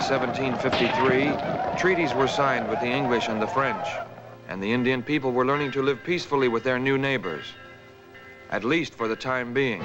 1753, treaties were signed with the English and the French, and the Indian people were learning to live peacefully with their new neighbors, at least for the time being.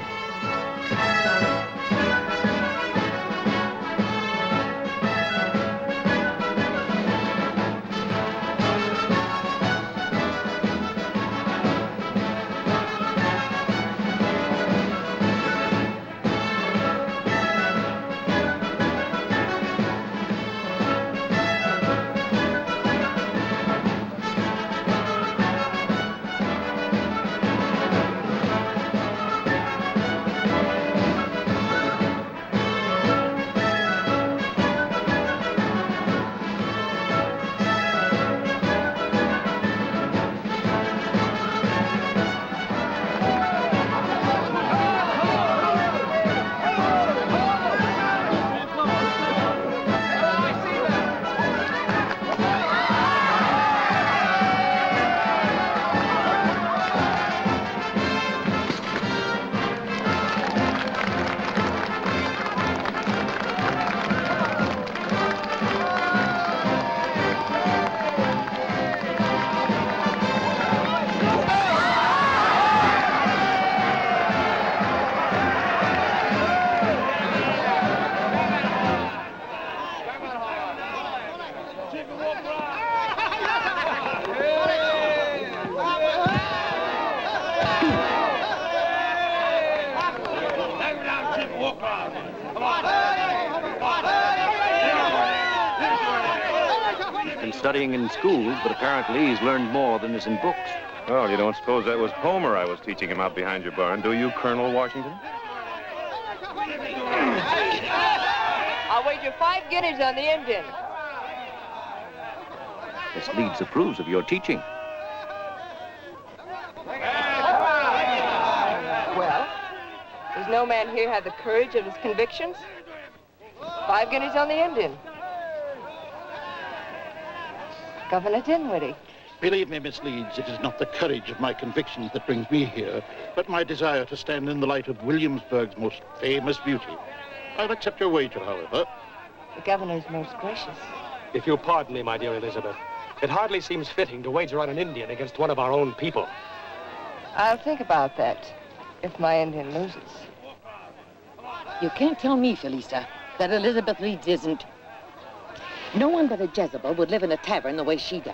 Studying in schools, but apparently he's learned more than is in books. Well, you don't suppose that was Homer I was teaching him out behind your barn, do you, Colonel Washington? I'll wager 5 guineas on the Indian. Miss Leeds approves of your teaching. Well, does no man here have the courage of his convictions? 5 guineas on the Indian. Governor Dinwiddie. Believe me, Miss Leeds, it is not the courage of my convictions that brings me here, but my desire to stand in the light of Williamsburg's most famous beauty. I'll accept your wager, however. The governor's most gracious. If you'll pardon me, my dear Elizabeth, it hardly seems fitting to wager on an Indian against one of our own people. I'll think about that if my Indian loses. You can't tell me, Felisa, that Elizabeth Leeds isn't. No one but a Jezebel would live in a tavern the way she does.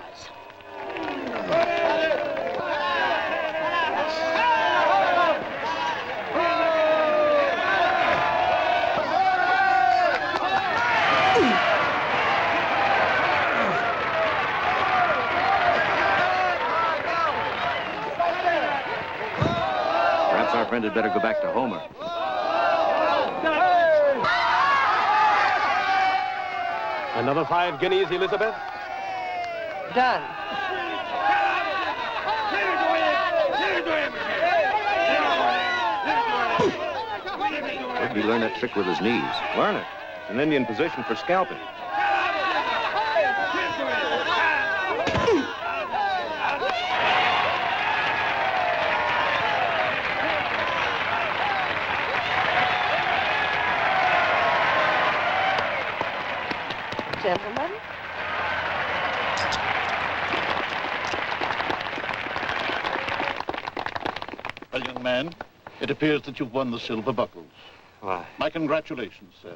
Perhaps our friend had better go back to Homer. Another 5 guineas, Elizabeth? Done. Where'd he learn that trick with his knees? Learn it. It's an Indian position for scalping. Gentlemen. Well, young man, it appears that you've won the silver buckles. Why, My congratulations, sir.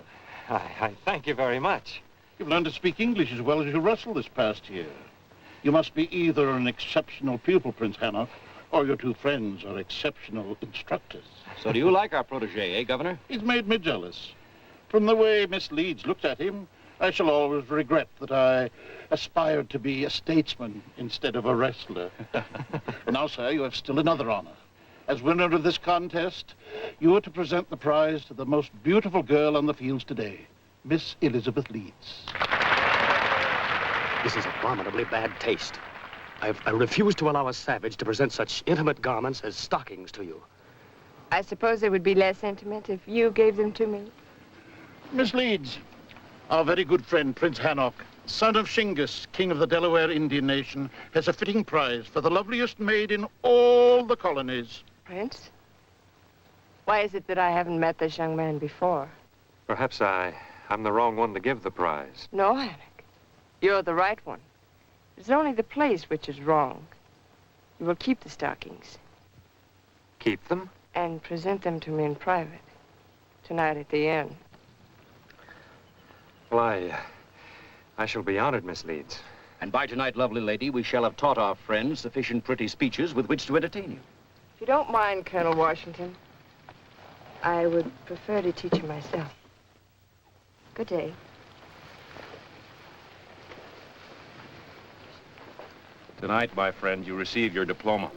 I thank you very much. You've learned to speak English as well as you wrestle this past year. You must be either an exceptional pupil, Prince Hannock, or your two friends are exceptional instructors. So do you like our protege, eh, Governor? He's made me jealous. From the way Miss Leeds looked at him, I shall always regret that I aspired to be a statesman instead of a wrestler. Now, sir, you have still another honor. As winner of this contest, you are to present the prize to the most beautiful girl on the fields today, Miss Elizabeth Leeds. This is abominably bad taste. I refuse to allow a savage to present such intimate garments as stockings to you. I suppose they would be less intimate if you gave them to me. Miss Leeds, our very good friend, Prince Hannock, son of Shingus, king of the Delaware Indian nation, has a fitting prize for the loveliest maid in all the colonies. Prince? Why is it that I haven't met this young man before? Perhaps I I'm the wrong one to give the prize. No, Hannock. You're the right one. It's only the place which is wrong. You will keep the stockings Keep them? and present them to me in private. Tonight at the inn. Well, I shall be honored, Miss Leeds. And by tonight, lovely lady, we shall have taught our friends sufficient pretty speeches with which to entertain you. If you don't mind, Colonel Washington, I would prefer to teach you myself. Good day. Tonight, my friend, you receive your diploma.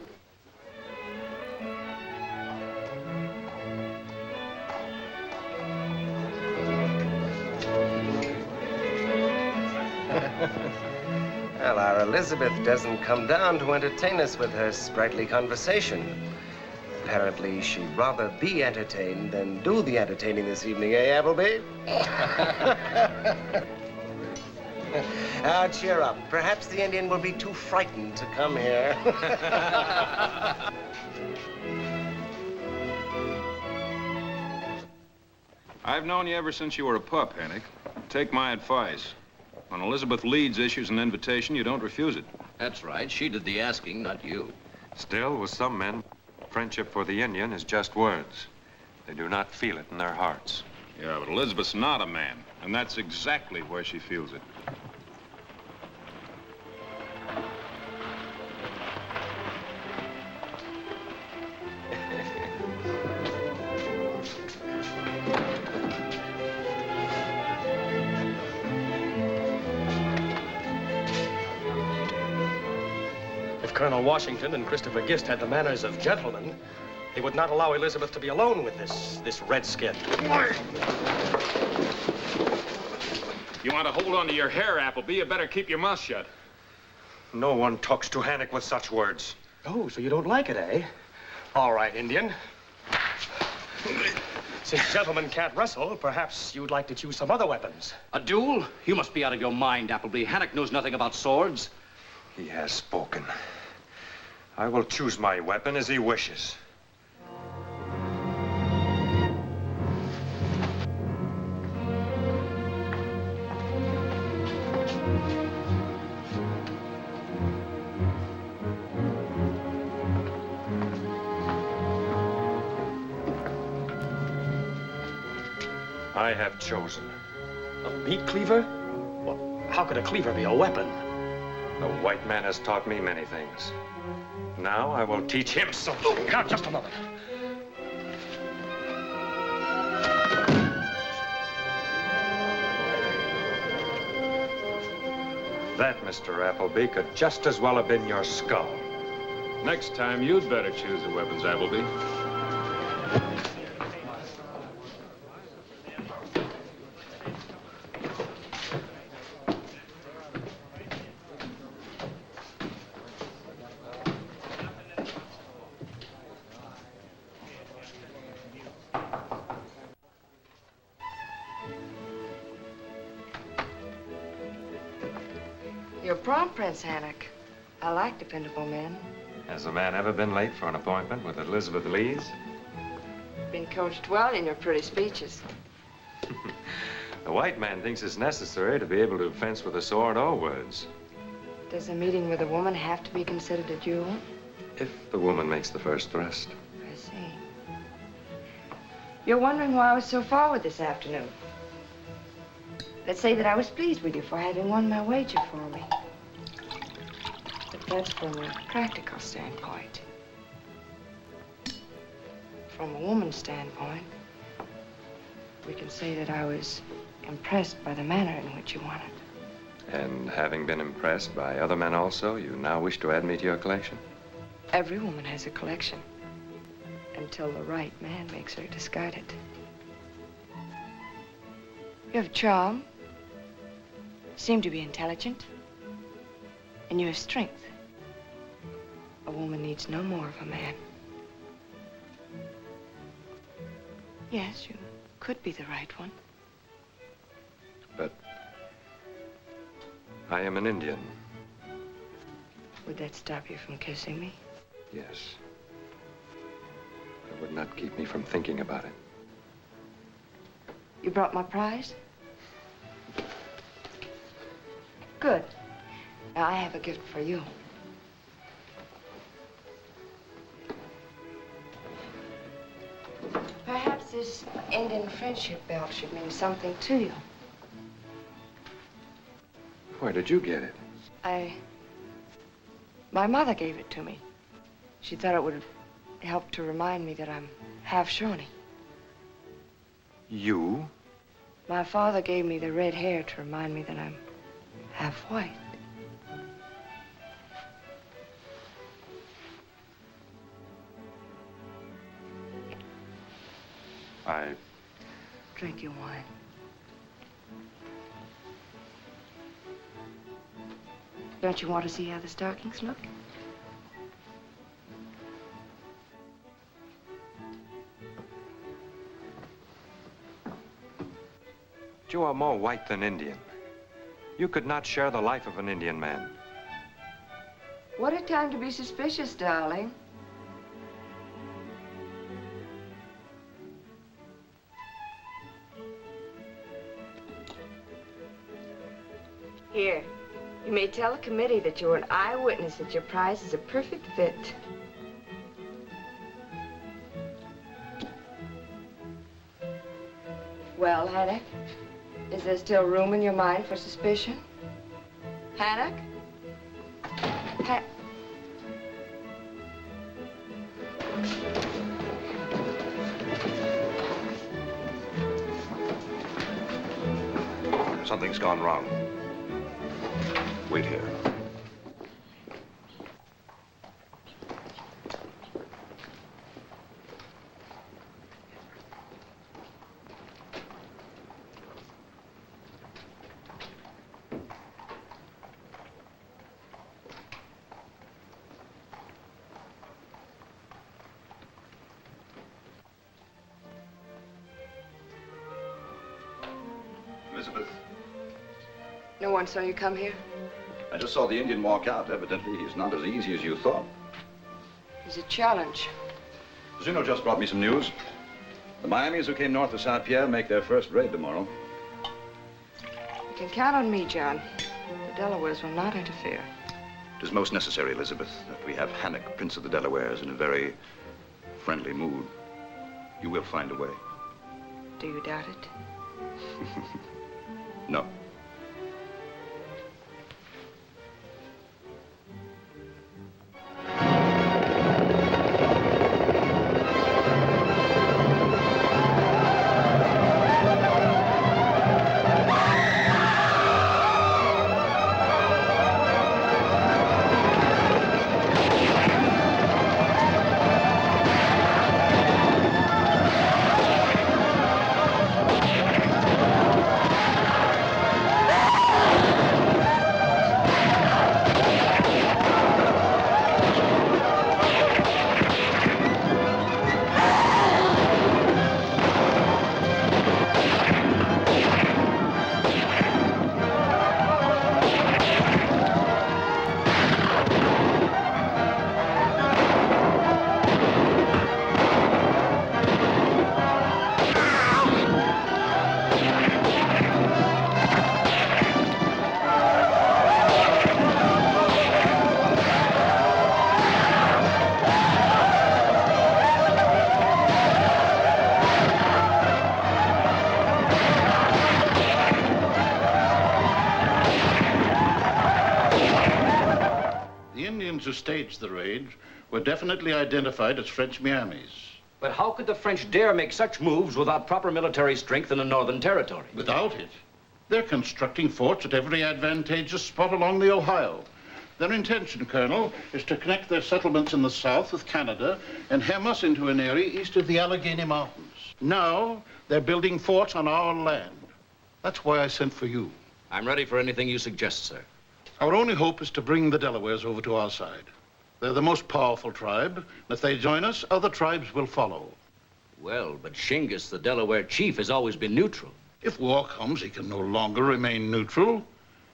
Well, our Elizabeth doesn't come down to entertain us with her sprightly conversation. Apparently, she'd rather be entertained than do the entertaining this evening, eh, Appleby? Now, cheer up. Perhaps the Indian will be too frightened to come here. I've known you ever since you were a pup, Hannock. Take my advice. When Elizabeth Leeds issues an invitation, you don't refuse it. That's right. She did the asking, not you. Still, with some men, friendship for the Indian is just words. They do not feel it in their hearts. Yeah, but Elizabeth's not a man, and that's exactly where she feels it. If Colonel Washington and Christopher Gist had the manners of gentlemen, they would not allow Elizabeth to be alone with this redskin. You want to hold on to your hair, Appleby, you better keep your mouth shut. No one talks to Hannock with such words. Oh, so you don't like it, eh? All right, Indian. Since gentlemen can't wrestle, perhaps you'd like to choose some other weapons. A duel? You must be out of your mind, Appleby. Hannock knows nothing about swords. He has spoken. I will choose my weapon as he wishes. I have chosen. A meat cleaver? Well, how could a cleaver be a weapon? The white man has taught me many things. Now I will teach him something. Oh, now, just a moment. That, Mr. Appleby, could just as well have been your skull. Next time, you'd better choose the weapons, Appleby. You're prompt, Prince Hannock. I like dependable men. Has a man ever been late for an appointment with Elizabeth Leeds? Been coached well in your pretty speeches. The white man thinks it's necessary to be able to fence with a sword or words. Does a meeting with a woman have to be considered a duel? If the woman makes the first thrust. I see. You're wondering why I was so forward this afternoon. Let's say that I was pleased with you for having won my wager for me. But that's from a practical standpoint. From a woman's standpoint, we can say that I was impressed by the manner in which you won it. And having been impressed by other men also, you now wish to add me to your collection? Every woman has a collection, until the right man makes her discard it. You have charm, seem to be intelligent, and you have strength. A woman needs no more of a man. Yes, you could be the right one. But I am an Indian. Would that stop you from kissing me? Yes. It would not keep me from thinking about it. You brought my prize? Good. Now, I have a gift for you. Perhaps this Indian friendship belt should mean something to you. Where did you get it? My mother gave it to me. She thought it would help to remind me that I'm half Shawnee. You? My father gave me the red hair to remind me that I'm half white. Drink your wine. Don't you want to see how the stockings look? You are more white than Indian. You could not share the life of an Indian man. What a time to be suspicious, darling. Here, you may tell the committee that you're an eyewitness that your prize is a perfect fit. Well, Hannock, is there still room in your mind for suspicion? Hannock? Something's gone wrong. Wait here. Elizabeth, No one saw you come here? I just saw the Indian walk out. Evidently, he's not as easy as you thought. He's a challenge. Zeno just brought me some news. The Miamis who came north of St. Pierre make their first raid tomorrow. You can count on me, John. The Delawares will not interfere. It is most necessary, Elizabeth, that we have Hannock, Prince of the Delawares, in a very friendly mood. You will find a way. Do you doubt it? No. Who staged the raid were definitely identified as French Miamis. But how could the French dare make such moves without proper military strength in a northern territory? Without it, they're constructing forts at every advantageous spot along the Ohio. Their intention, Colonel, is to connect their settlements in the south with Canada and hem us into an area east of the Allegheny Mountains. Now, they're building forts on our land. That's why I sent for you. I'm ready for anything you suggest, sir. Our only hope is to bring the Delawares over to our side. They're the most powerful tribe, and if they join us, other tribes will follow. Well, but Shingus, the Delaware chief, has always been neutral. If war comes, he can no longer remain neutral.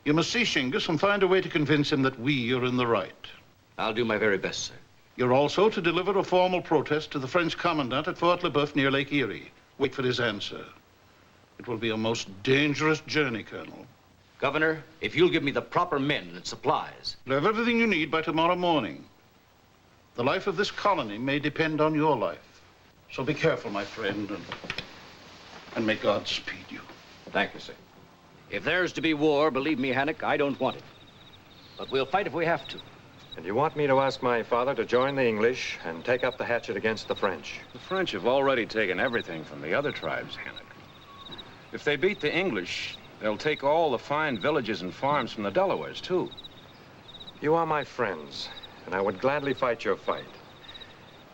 You must see Shingus and find a way to convince him that we are in the right. I'll do my very best, sir. You're also to deliver a formal protest to the French commandant at Fort Le Boeuf near Lake Erie. Wait for his answer. It will be a most dangerous journey, Colonel. Governor, if you'll give me the proper men and supplies. You'll have everything you need by tomorrow morning. The life of this colony may depend on your life. So be careful, my friend, and may God speed you. Thank you, sir. If there's to be war, believe me, Hannock, I don't want it. But we'll fight if we have to. And you want me to ask my father to join the English and take up the hatchet against the French? The French have already taken everything from the other tribes, Hannock. If they beat the English, they'll take all the fine villages and farms from the Delawares, too. You are my friends, and I would gladly fight your fight.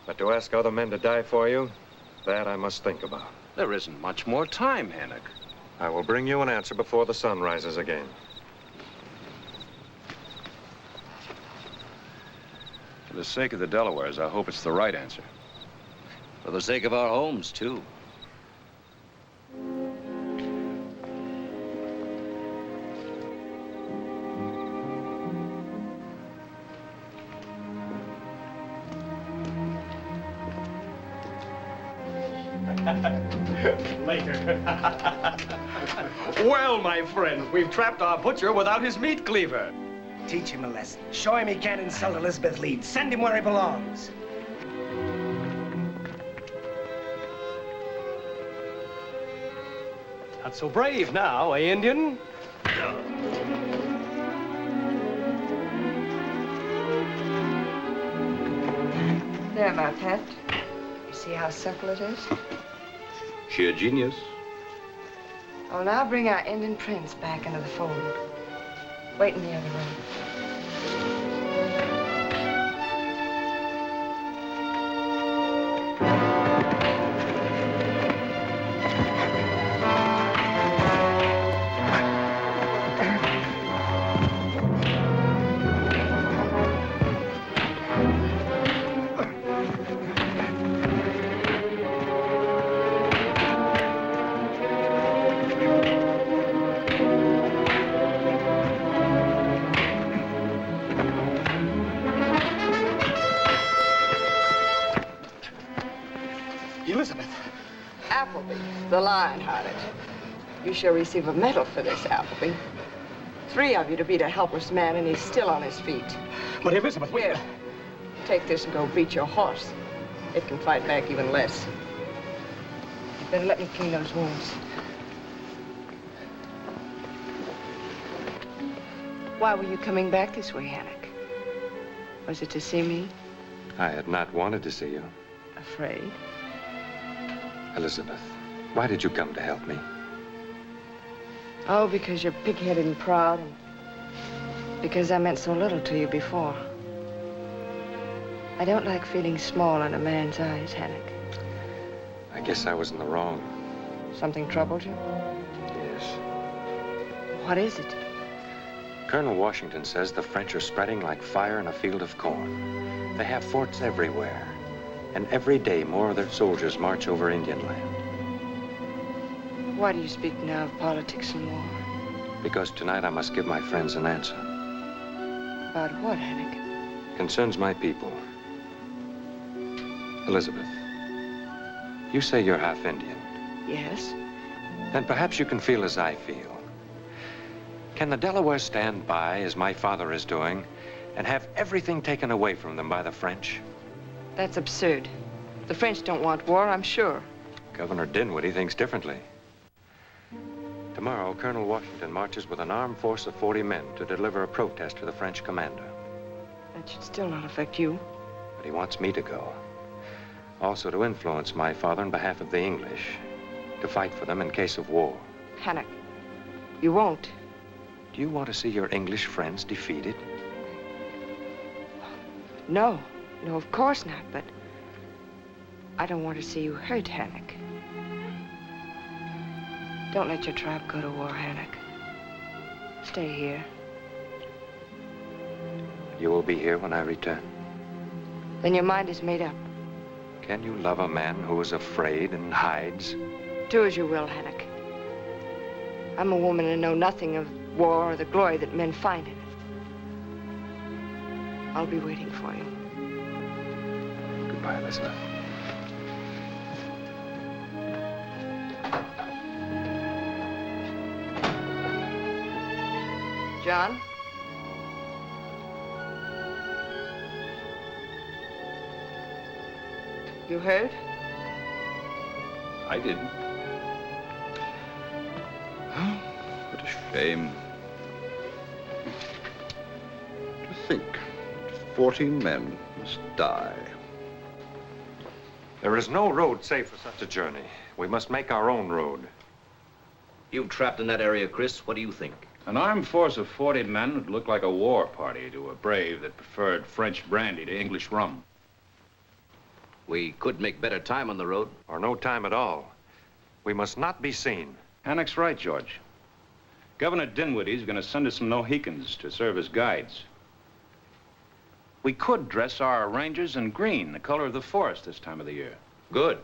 But to ask other men to die for you, that I must think about. There isn't much more time, Hannock. I will bring you an answer before the sun rises again. For the sake of the Delawares, I hope it's the right answer. For the sake of our homes, too. Later. Well, my friend, we've trapped our butcher without his meat cleaver. Teach him a lesson. Show him he can't insult Elizabeth Leeds. Send him where he belongs. Not so brave now, eh, Indian? There, my pet. You see how simple it is? Sheer genius. I'll now bring our Indian prince back into the fold. Wait in the other room. Elizabeth. Appleby, the lion-hearted. You shall receive a medal for this, Appleby. 3 of you to beat a helpless man, and he's still on his feet. But Elizabeth, Here, take this and go beat your horse. It can fight back even less. You better let me clean those wounds. Why were you coming back this way, Hannock? Was it to see me? I had not wanted to see you. Afraid? Elizabeth, why did you come to help me? Oh, because you're pig-headed and proud, and because I meant so little to you before. I don't like feeling small in a man's eyes, Hannock. I guess I was in the wrong. Something troubled you? Yes. What is it? Colonel Washington says the French are spreading like fire in a field of corn. They have forts everywhere. And every day, more of their soldiers march over Indian land. Why do you speak now of politics and war? Because tonight I must give my friends an answer. About what, Hannock? Concerns my people. Elizabeth, you say you're half Indian. Yes? Then perhaps you can feel as I feel. Can the Delawares stand by, as my father is doing, and have everything taken away from them by the French? That's absurd. The French don't want war, I'm sure. Governor Dinwiddie thinks differently. Tomorrow, Colonel Washington marches with an armed force of 40 men to deliver a protest to the French commander. That should still not affect you. But he wants me to go. Also to influence my father on behalf of the English, to fight for them in case of war. Hannock, you won't. Do you want to see your English friends defeated? No. No, of course not, but I don't want to see you hurt, Hannock. Don't let your tribe go to war, Hannock. Stay here. You will be here when I return. Then your mind is made up. Can you love a man who is afraid and hides? Do as you will, Hannock. I'm a woman and know nothing of war or the glory that men find in it. I'll be waiting for you. Goodbye, Elizabeth. John? You heard? I didn't. What a shame. To think, 14 men must die. There is no road safe for such a journey. We must make our own road. You trapped in that area, Chris. What do you think? An armed force of 40 men would look like a war party to a brave that preferred French brandy to English rum. We could make better time on the road. Or no time at all. We must not be seen. Hannock's right, George. Governor Dinwiddie's going to send us some Mohicans to serve as guides. We could dress our rangers in green, the color of the forest this time of the year. Good.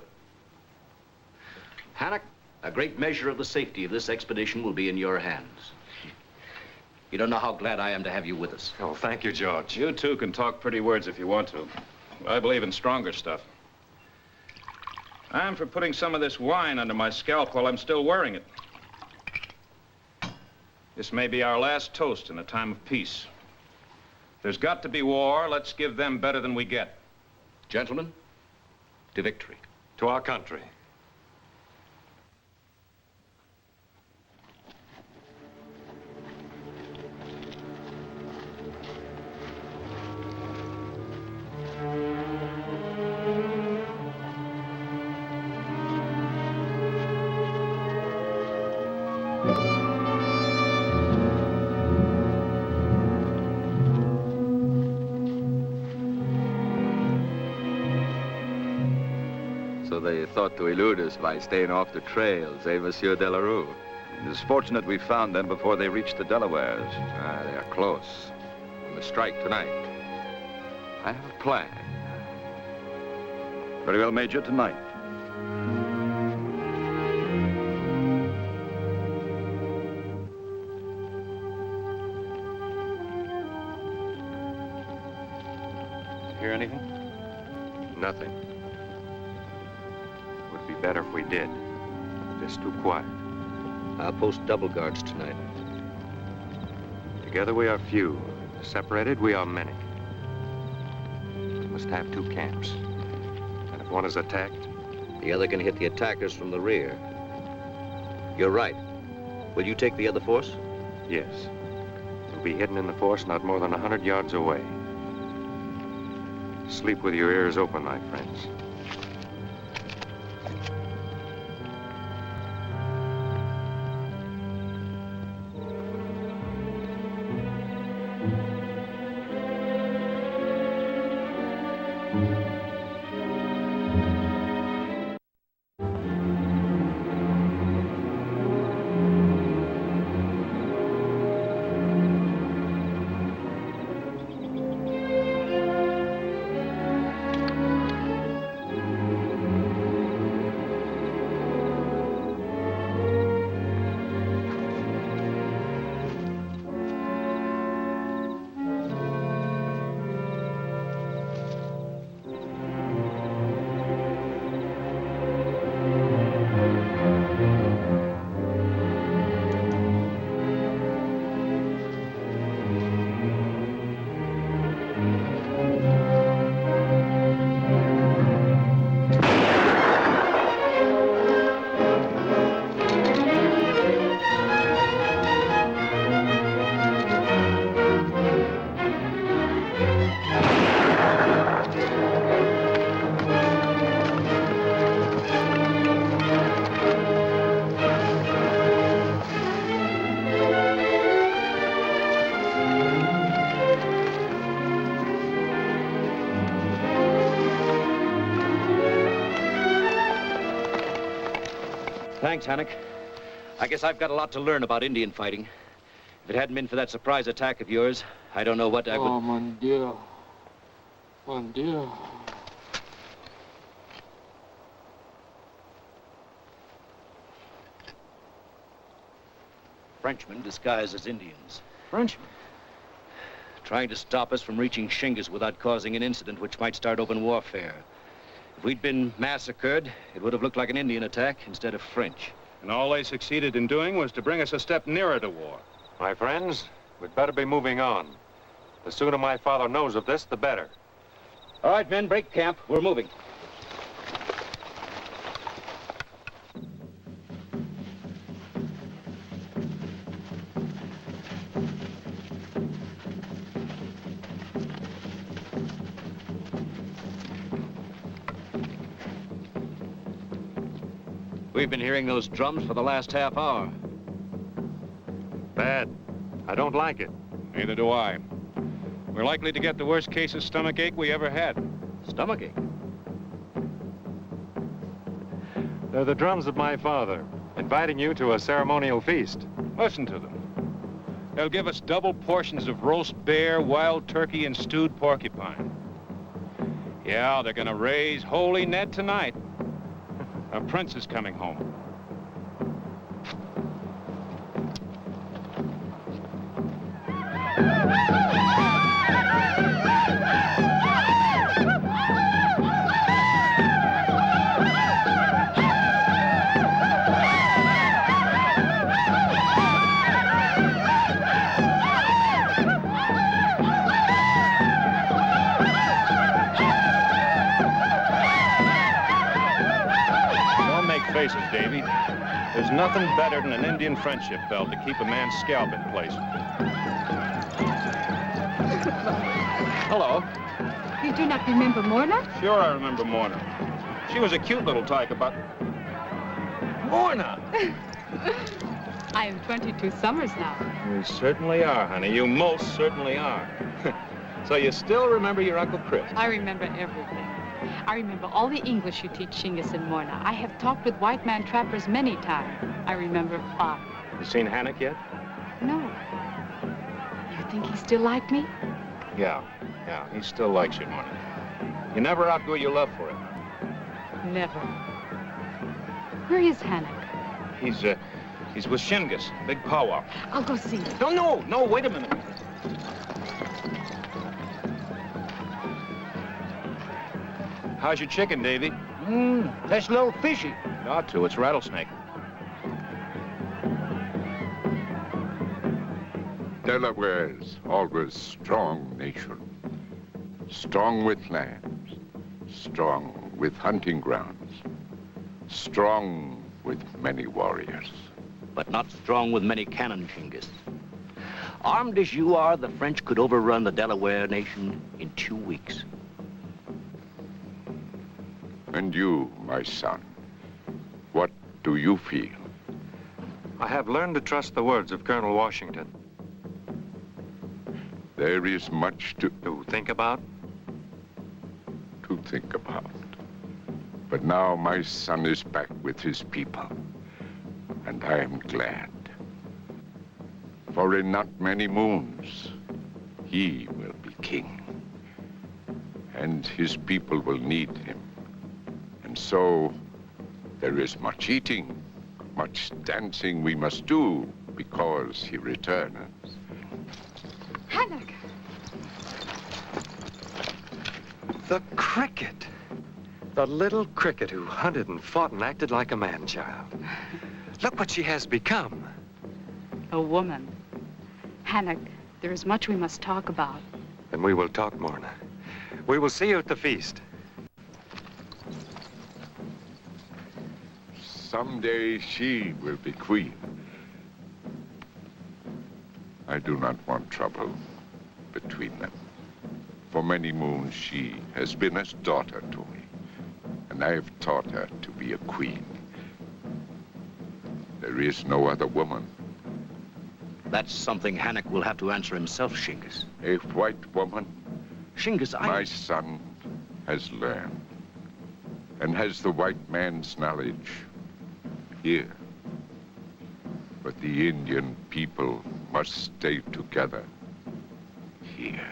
Hannock, a great measure of the safety of this expedition will be in your hands. You don't know how glad I am to have you with us. Oh, thank you, George. You two can talk pretty words if you want to. I believe in stronger stuff. I'm for putting some of this wine under my scalp while I'm still wearing it. This may be our last toast in a time of peace. There's got to be war. Let's give them better than we get. Gentlemen, to victory. To our country. So they thought to elude us by staying off the trails, eh, Monsieur Delarue? It's fortunate we found them before they reached the Delawares. Ah, they are close. We must strike tonight. I have a plan. Very well, Major, tonight. Hear anything? Nothing. Would be better if we did. It's too quiet. I'll post double guards tonight. Together we are few. Separated we are many. We must have two camps. And if one is attacked, The other can hit the attackers from the rear. You're right. Will you take the other force? yes. We'll be hidden in the forest not more than 100 yards away. Sleep with your ears open, my friends. Thanks, Hannock. I guess I've got a lot to learn about Indian fighting. If it hadn't been for that surprise attack of yours, I don't know what I would... Oh, mon Dieu. Mon Dieu. Frenchmen disguised as Indians. Frenchmen? Trying to stop us from reaching Shingas without causing an incident which might start open warfare. If we'd been massacred, it would have looked like an Indian attack instead of French. And all they succeeded in doing was to bring us a step nearer to war. My friends, We'd better be moving on. The sooner my father knows of this, the better. All right, men, break camp. We're moving. We've been hearing those drums for the last half hour. Bad. I don't like it. Neither do I. We're likely to get the worst case of stomachache we ever had. Stomachache? They're the drums of my father, inviting you to a ceremonial feast. Listen to them. They'll give us double portions of roast bear, wild turkey, and stewed porcupine. Yeah, they're gonna raise Holy Ned tonight. A prince is coming home. Faces, Davy. There's nothing better than an Indian friendship belt to keep a man's scalp in place. Hello. You do not remember Morna? Sure I remember Morna. She was a cute little tyke about... Morna! I am 22 summers now. You certainly are, honey. You most certainly are. So you still remember your Uncle Chris? I remember everything. I remember all the English you teach Shingus and Morna. I have talked with white man trappers many times. I remember father. You seen Hannock yet? No. You think he still like me? Yeah, he still likes you, Morna. You never outgrew your love for him. Never. Where is Hannock? He's with Shingus, big powwow. I'll go see him. No, wait a minute. How's your chicken, Davy? That's a little fishy. It ought to. It's rattlesnake. Delaware's always strong nation. Strong with lands. Strong with hunting grounds. Strong with many warriors. But not strong with many cannon, Shingus. Armed as you are, the French could overrun the Delaware nation in 2 weeks. And you, my son, what do you feel? I have learned to trust the words of Colonel Washington. There is much to think about. But now my son is back with his people, and I am glad. For in not many moons, he will be king, and his people will need him. And so, there is much eating, much dancing we must do because he returns. Hannock! The cricket. The little cricket who hunted and fought and acted like a man-child. Look what she has become. A woman. Hannock, there is much we must talk about. Then we will talk, Morna. We will see you at the feast. Someday she will be queen. I do not want trouble between them. For many moons she has been as daughter to me, and I have taught her to be a queen. There is no other woman. That's something Hannock will have to answer himself, Shingus. A white woman? Shingus, My son has learned, and has the white man's knowledge here. But the Indian people must stay together here.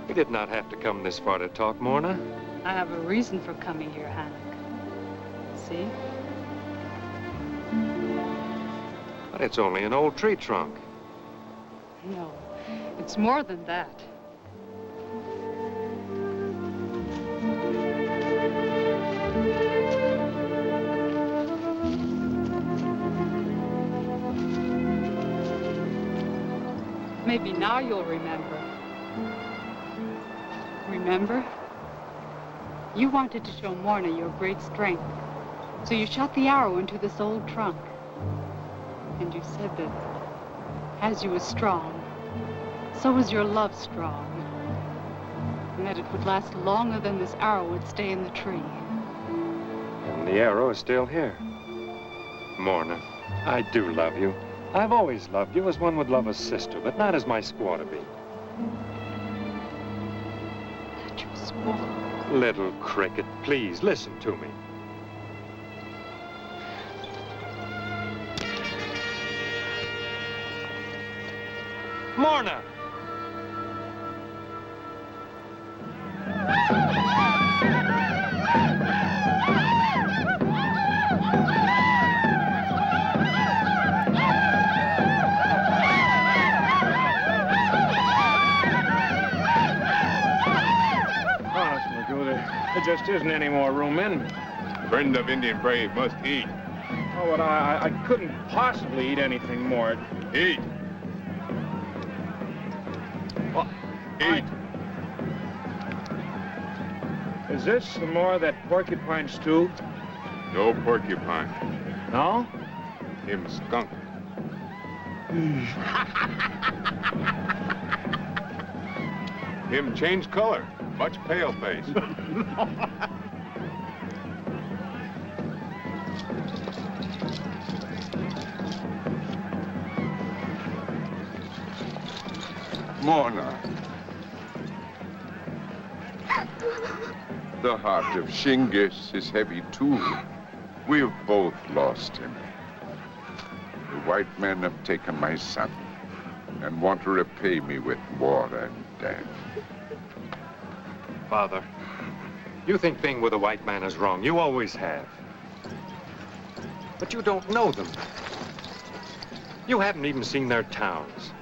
We did not have to come this far to talk, Morna. I have a reason for coming here, Hannock. See? But it's only an old tree trunk. No, it's more than that. Maybe now you'll remember. Remember? You wanted to show Morna your great strength. So you shot the arrow into this old trunk. And you said that as you were strong, so was your love strong. And that it would last longer than this arrow would stay in the tree. And the arrow is still here. Morna, I do love you. I've always loved you as one would love a sister, but not as my squaw to be. Not your squaw. Little cricket, please listen to me. Morna! There just isn't any more room in me. Friend of Indian brave must eat. Oh, but I couldn't possibly eat anything more. Eat. Well, eat. Is this some more of that porcupine stew? No porcupine. No? Him skunk. Him change color. Much pale face. Morna. The heart of Shingis is heavy too. We've both lost him. The white men have taken my son and want to repay me with war and death. Father, you think being with a white man is wrong. You always have. But you don't know them. You haven't even seen their towns.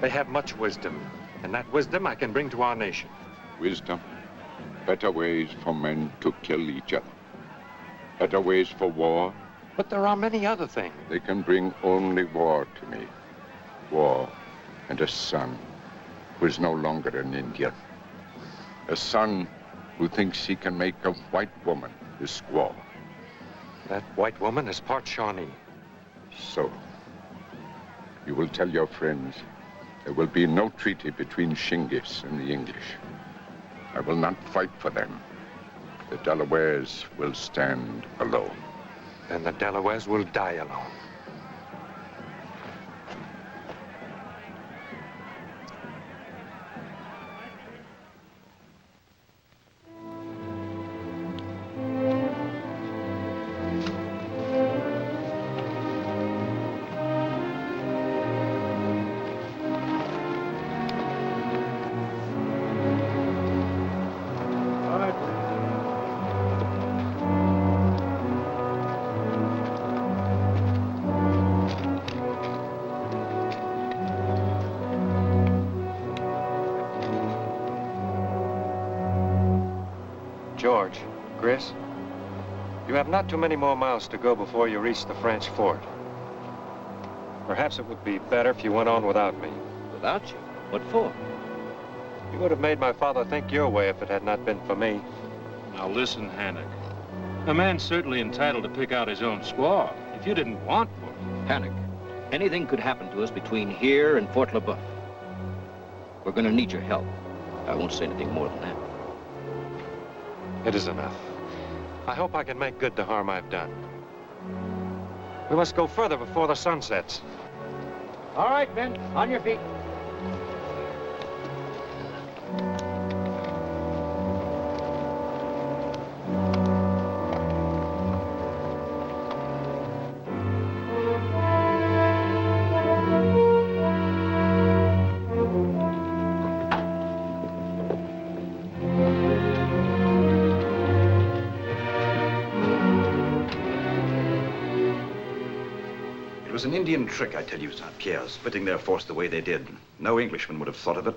They have much wisdom, and that wisdom I can bring to our nation. Wisdom? Better ways for men to kill each other. Better ways for war? But there are many other things. They can bring only war to me. War and a son who is no longer an Indian. A son who thinks he can make a white woman his squaw. That white woman is part Shawnee. So, you will tell your friends there will be no treaty between Shingis and the English. I will not fight for them. The Delawares will stand alone. And the Delawares will die alone. George, Chris, you have not too many more miles to go before you reach the French fort. Perhaps it would be better if you went on without me. Without you? What for? You would have made my father think your way if it had not been for me. Now listen, Hannock. A man's certainly entitled to pick out his own squaw. If you didn't want one. Hannock, anything could happen to us between here and Fort LeBeuf. We're going to need your help. I won't say anything more than that. It is enough. I hope I can make good the harm I've done. We must go further before the sun sets. All right, men, on your feet. It was an Indian trick, I tell you, St. Pierre, splitting their force the way they did. No Englishman would have thought of it.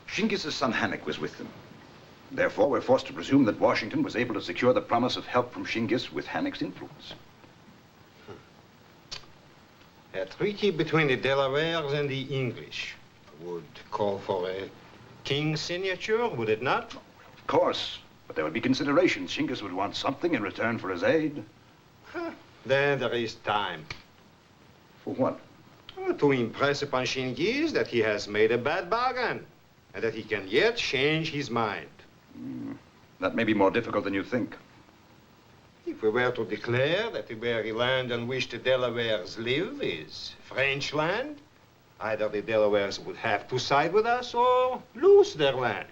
Shingis' son Hannock was with them. Therefore, we're forced to presume that Washington was able to secure the promise of help from Shingis with Hannock's influence. A treaty between the Delawares and the English would call for a king's signature, would it not? Of course. But there would be considerations. Shingas would want something in return for his aid. Then there is time. For what? To impress upon Shingiz that he has made a bad bargain and that he can yet change his mind. That may be more difficult than you think. If we were to declare that the very land on which the Delawares live is French land, either the Delawares would have to side with us or lose their land.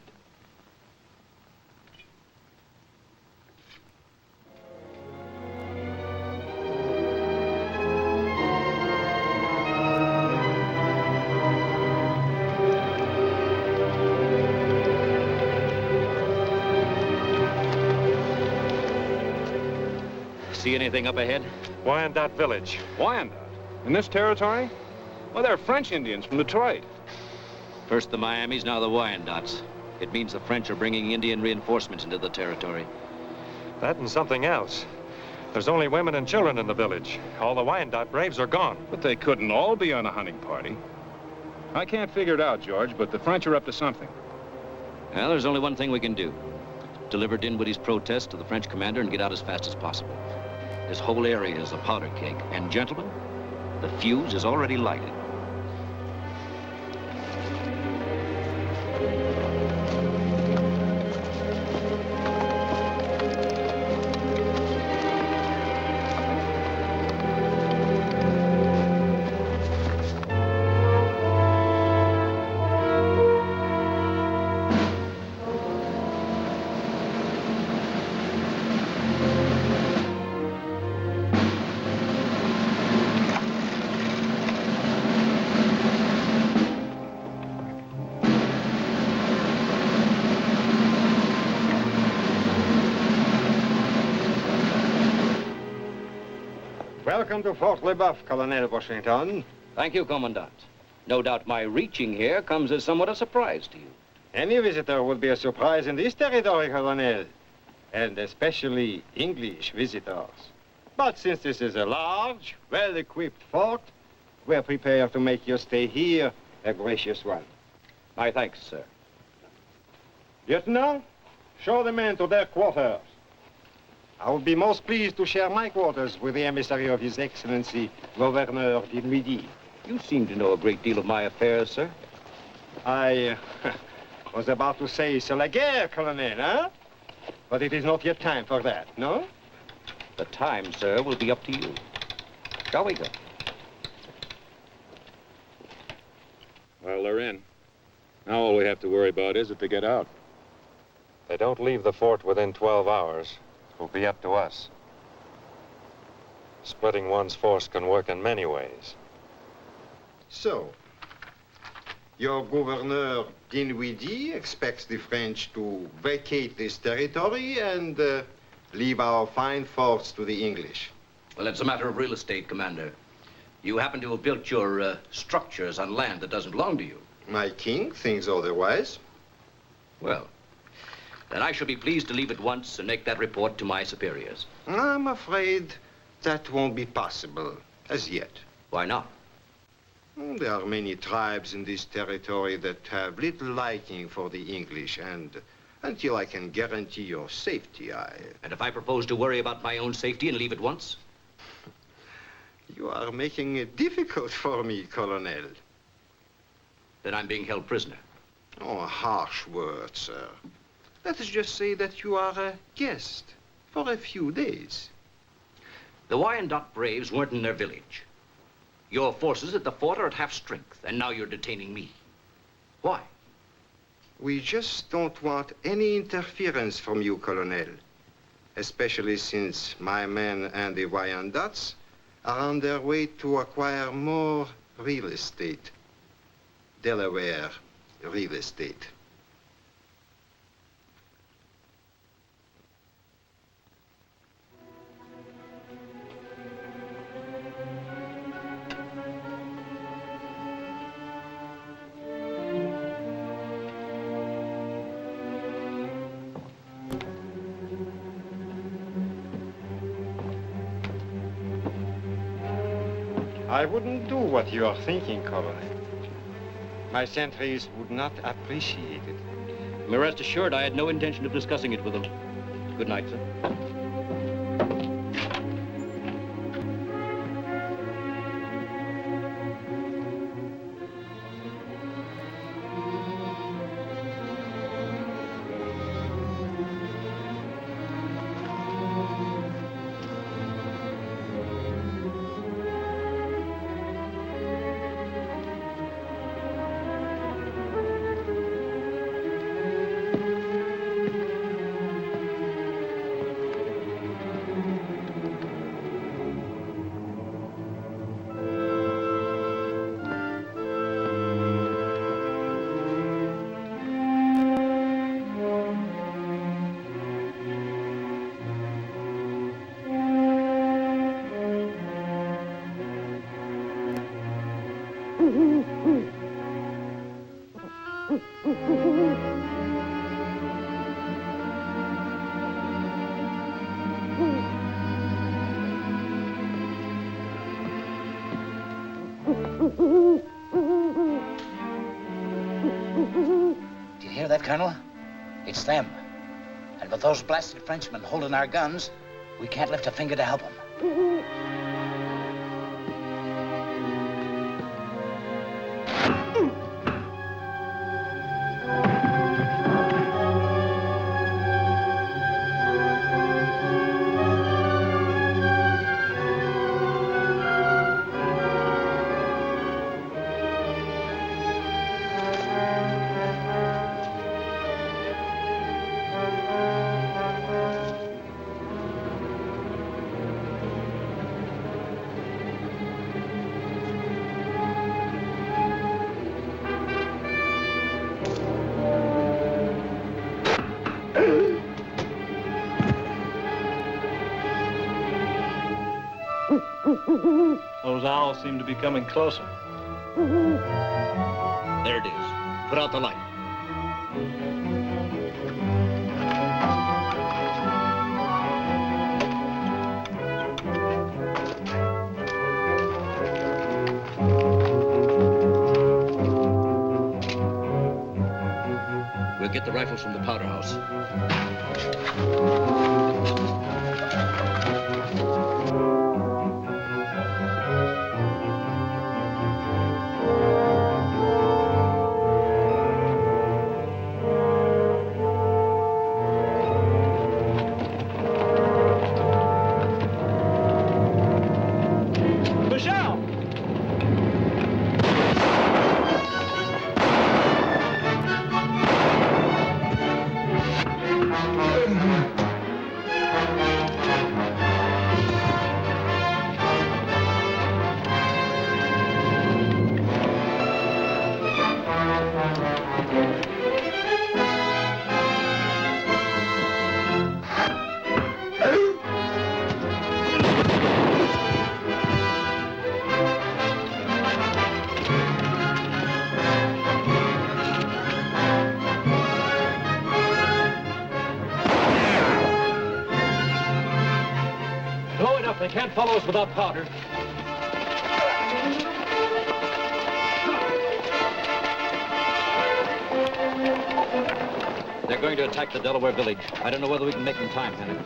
See anything up ahead? Wyandotte Village. Wyandotte? In this territory? Well, they're French Indians from Detroit. First the Miamis, now the Wyandottes. It means the French are bringing Indian reinforcements into the territory. That and something else. There's only women and children in the village. All the Wyandotte braves are gone. But they couldn't all be on a hunting party. I can't figure it out, George, but the French are up to something. Well, there's only one thing we can do. Deliver Dinwiddie's protest to the French commander and get out as fast as possible. This whole area is a powder keg. And, gentlemen, the fuse is already lighted. Welcome to Fort LeBoeuf, Colonel Washington. Thank you, Commandant. No doubt my reaching here comes as somewhat a surprise to you. Any visitor would be a surprise in this territory, Colonel, and especially English visitors. But since this is a large, well-equipped fort, we're prepared to make your stay here a gracious one. My thanks, sir. Lieutenant, show the men to their quarters. I would be most pleased to share my quarters with the emissary of His Excellency, Gouverneur Dinwiddie. You seem to know a great deal of my affairs, sir. I was about to say, c'est la guerre, Colonel, huh? But it is not yet time for that, no? The time, sir, will be up to you. Shall we go? Well, they're in. Now all we have to worry about is that they get out. They don't leave the fort within 12 hours. It will be up to us. Splitting one's force can work in many ways. So, your Gouverneur Dinwiddie expects the French to vacate this territory and leave our fine forts to the English. Well, it's a matter of real estate, Commander. You happen to have built your structures on land that doesn't belong to you. My king thinks otherwise. Well, then I shall be pleased to leave at once and make that report to my superiors. I'm afraid that won't be possible as yet. Why not? There are many tribes in this territory that have little liking for the English, and until I can guarantee your safety, And if I propose to worry about my own safety and leave at once? You are making it difficult for me, Colonel. Then I'm being held prisoner. Oh, harsh words, sir. Let us just say that you are a guest for a few days. The Wyandotte Braves weren't in their village. Your forces at the fort are at half strength, and now you're detaining me. Why? We just don't want any interference from you, Colonel. Especially since my men and the Wyandottes are on their way to acquire more real estate. Delaware real estate. I wouldn't do what you are thinking, Colonel. My sentries would not appreciate it. Rest assured, I had no intention of discussing it with them. Good night, sir. Do you hear that, Colonel? It's them. And with those blasted Frenchmen holding our guns, we can't lift a finger to help them. Those owls seem to be coming closer. There it is. Put out the light. We'll get the rifles from the powder house. They can't follow us without powder. They're going to attack the Delaware village. I don't know whether we can make them time, Hank.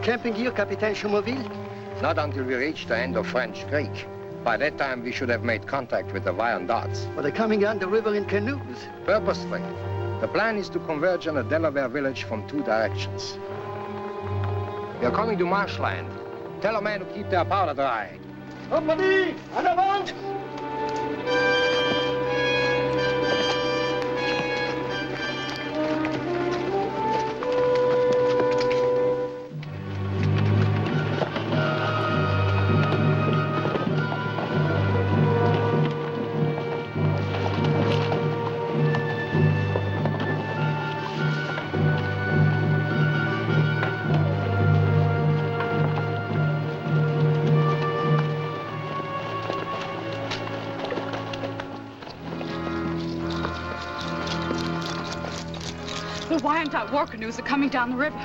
camping here, Capitaine Chumoville? Not until we reach the end of French Creek. By that time, we should have made contact with the Wyandottes. Well, they're coming down the river in canoes. Purposely. The plan is to converge on a Delaware village from 2 directions. We are coming to marshland. Tell a man to keep their powder dry. Compagnie, en avant! The Wyandot war canoes are coming down the river,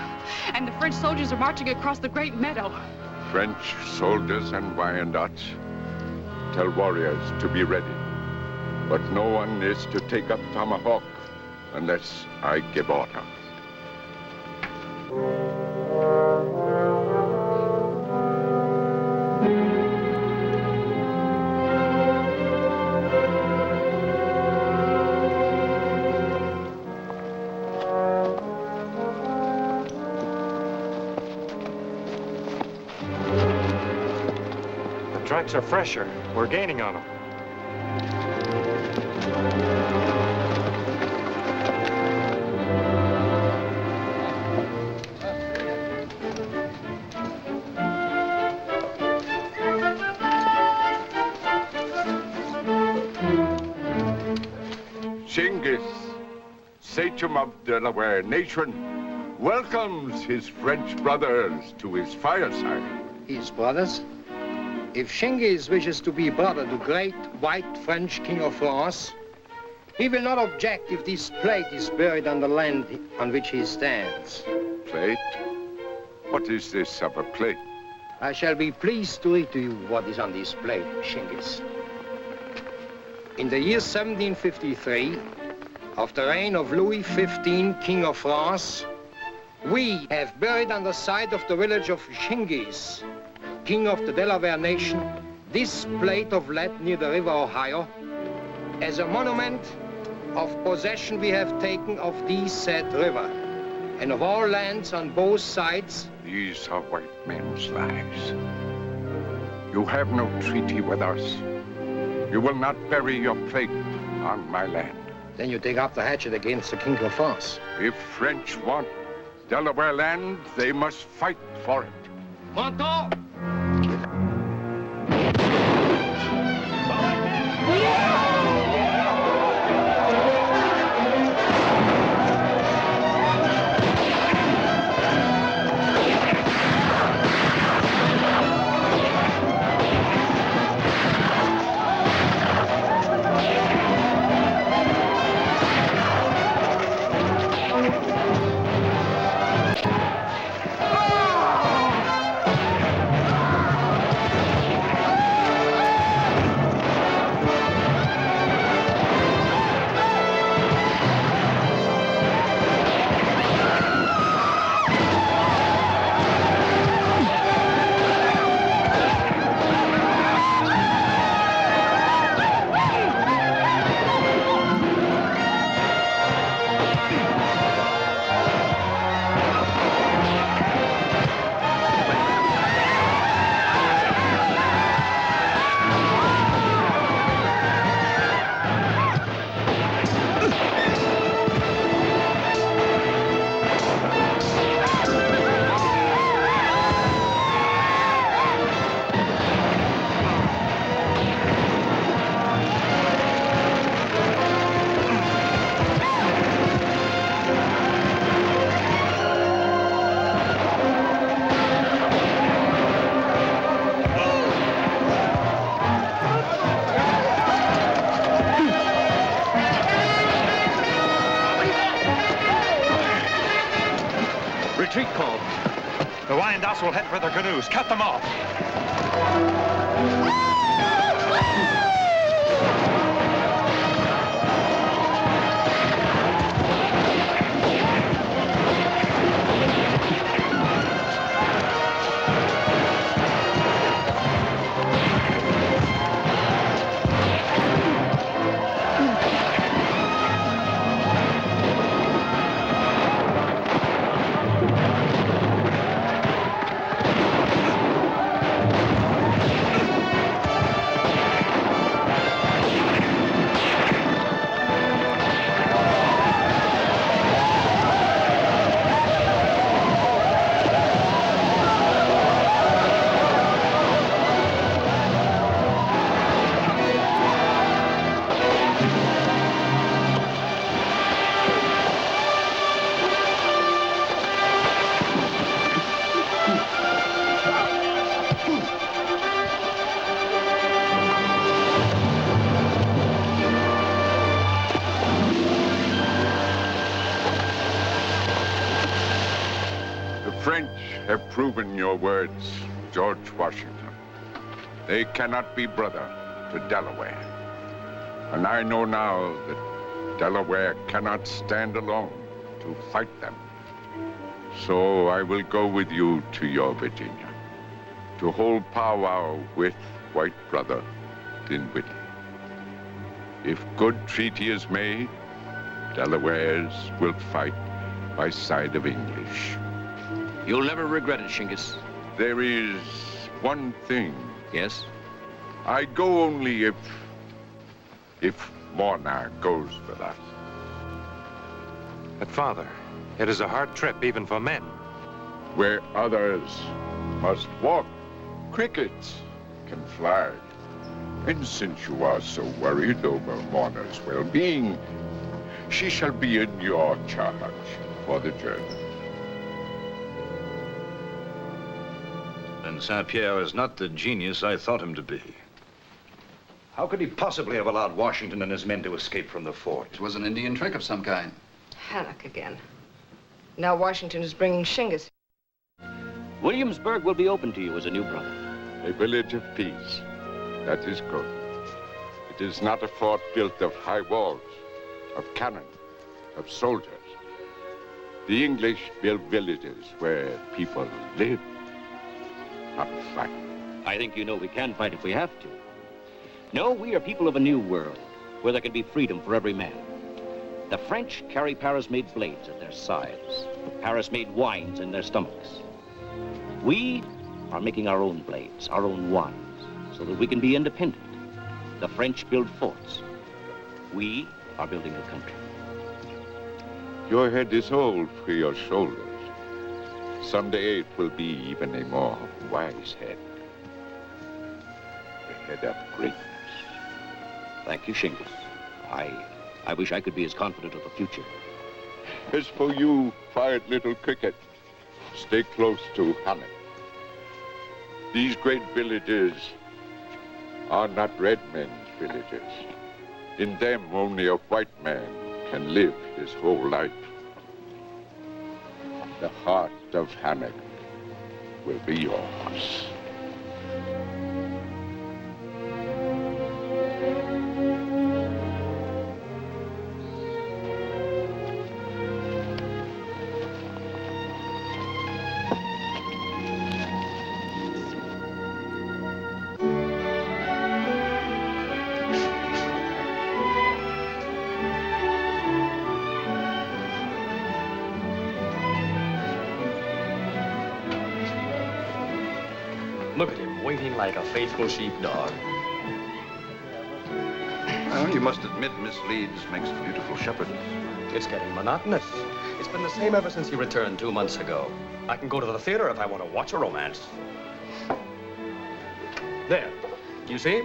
and the French soldiers are marching across the great meadow. French soldiers and Wyandots. Tell warriors to be ready. But no one is to take up tomahawk unless I give order. The tracks are fresher. We're gaining on them. Genghis, sachem of Delaware nation, welcomes his French brothers to his fireside. His brothers? If Genghis wishes to be brother to great white French King of France, he will not object if this plate is buried on the land on which he stands. Plate? What is this of a plate? I shall be pleased to read to you what is on this plate, Genghis. In the year 1753, of the reign of Louis XV, King of France, we have buried on the site of the village of Genghis, King of the Delaware nation, this plate of lead near the river Ohio, as a monument of possession we have taken of the said river, and of all lands on both sides. These are white men's lives. You have no treaty with us. You will not bury your plate on my land. Then you take up the hatchet against the King of France. If French want Delaware land, they must fight for it. Monto! Retreat call. The Wyandots will head for their canoes. Cut them off. have proven your words, George Washington. They cannot be brother to Delaware. And I know now that Delaware cannot stand alone to fight them. So I will go with you to your Virginia to hold powwow with white brother Dinwiddie. If good treaty is made, Delawares will fight by side of English. You'll never regret it, Shingus. There is one thing. Yes? I go only if Morna goes with us. But, Father, it is a hard trip even for men. Where others must walk, crickets can fly. And since you are so worried over Morna's well-being, she shall be in your charge for the journey. Then Saint-Pierre is not the genius I thought him to be. How could he possibly have allowed Washington and his men to escape from the fort? It was an Indian trick of some kind. Hannock again. Now Washington is bringing Shingus. Williamsburg will be open to you as a new brother. A village of peace. That is good. It is not a fort built of high walls, of cannon, of soldiers. The English build villages where people live, not fight. I think you know we can fight if we have to. No, we are people of a new world, where there can be freedom for every man. The French carry Paris-made blades at their sides, Paris-made wines in their stomachs. We are making our own blades, our own wines, so that we can be independent. The French build forts. We are building a country. Your head is old for your shoulders. Someday it will be even a more wise head. A head of greatness. Thank you, Shingus. I wish I could be as confident of the future. As for you, quiet little cricket, stay close to Hannock. These great villages are not red men's villages. In them, only a white man can live his whole life. The heart of Hannock will be yours. Look at him, waiting like a faithful sheepdog. Well, you must admit Miss Leeds makes a beautiful shepherdess. It's getting monotonous. It's been the same ever since he returned 2 months ago. I can go to the theater if I want to watch a romance. There. You see?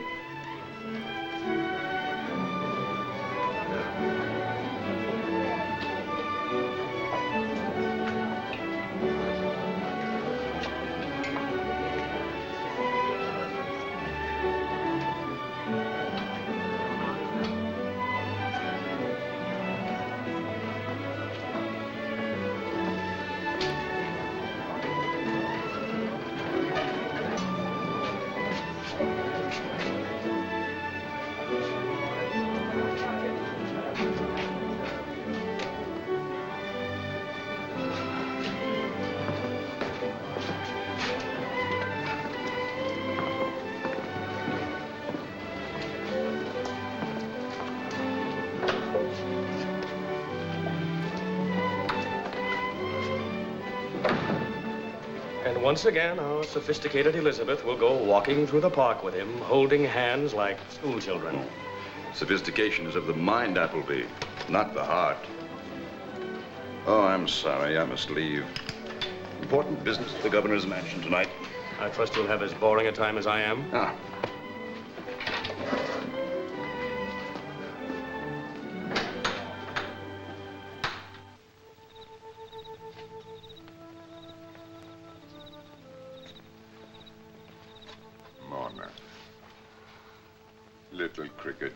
And once again, our sophisticated Elizabeth will go walking through the park with him, holding hands like schoolchildren. Sophistication is of the mind, Appleby, not the heart. Oh, I'm sorry. I must leave. Important business at the governor's mansion tonight. I trust you'll have as boring a time as I am. Ah. Mona, little cricket,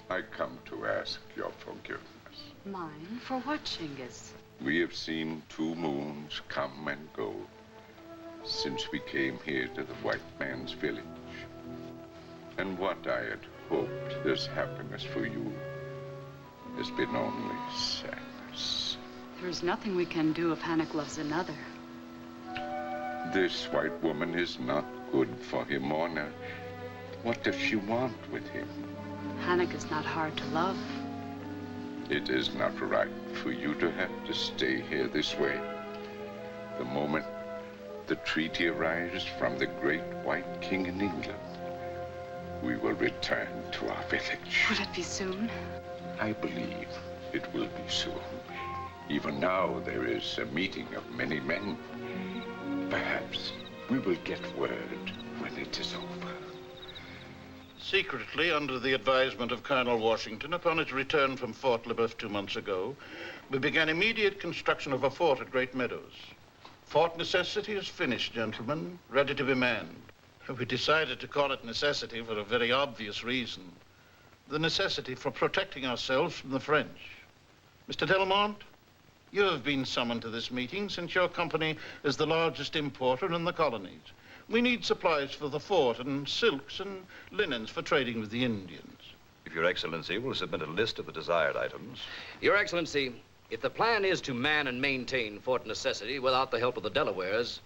I come to ask your forgiveness. Mine? For what, Shingus? We have seen 2 moons come and go, since we came here to the white man's village. And what I had hoped as happiness for you has been only sadness. There's nothing we can do if Hannock loves another. This white woman is not good for him, Mona. What does she want with him? Hannock is not hard to love. It is not right for you to have to stay here this way. The moment the treaty arrives from the great white king in England, we will return to our village. Will it be soon? I believe it will be soon. Even now, there is a meeting of many men. Perhaps we will get word when it is over. Secretly, under the advisement of Colonel Washington, upon his return from Fort LeBoeuf 2 months ago, we began immediate construction of a fort at Great Meadows. Fort Necessity is finished, gentlemen, ready to be manned. We decided to call it Necessity for a very obvious reason. The necessity for protecting ourselves from the French. Mr. Delmont, you have been summoned to this meeting since your company is the largest importer in the colonies. We need supplies for the fort and silks and linens for trading with the Indians. If Your Excellency will submit a list of the desired items. Your Excellency, if the plan is to man and maintain Fort Necessity without the help of the Delawares,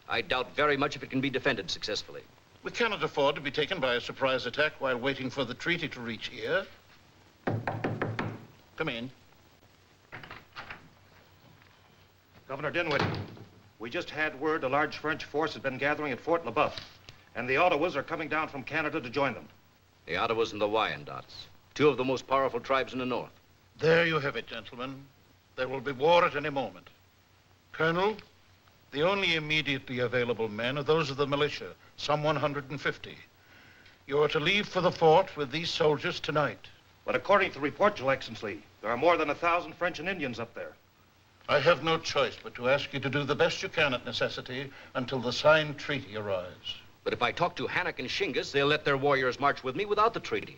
I doubt very much if it can be defended successfully. We cannot afford to be taken by a surprise attack while waiting for the treaty to reach here. Come in. Governor Dinwiddie, we just had word a large French force has been gathering at Fort LeBoeuf, and the Ottawas are coming down from Canada to join them. The Ottawas and the Wyandots, two of the most powerful tribes in the north. There you have it, gentlemen. There will be war at any moment. Colonel, the only immediately available men are those of the militia, some 150. You are to leave for the fort with these soldiers tonight. But according to the report, Your Excellency, there are more than 1,000 French and Indians up there. I have no choice but to ask you to do the best you can at Necessity until the signed treaty arrives. But if I talk to Hannock and Shingus, they'll let their warriors march with me without the treaty.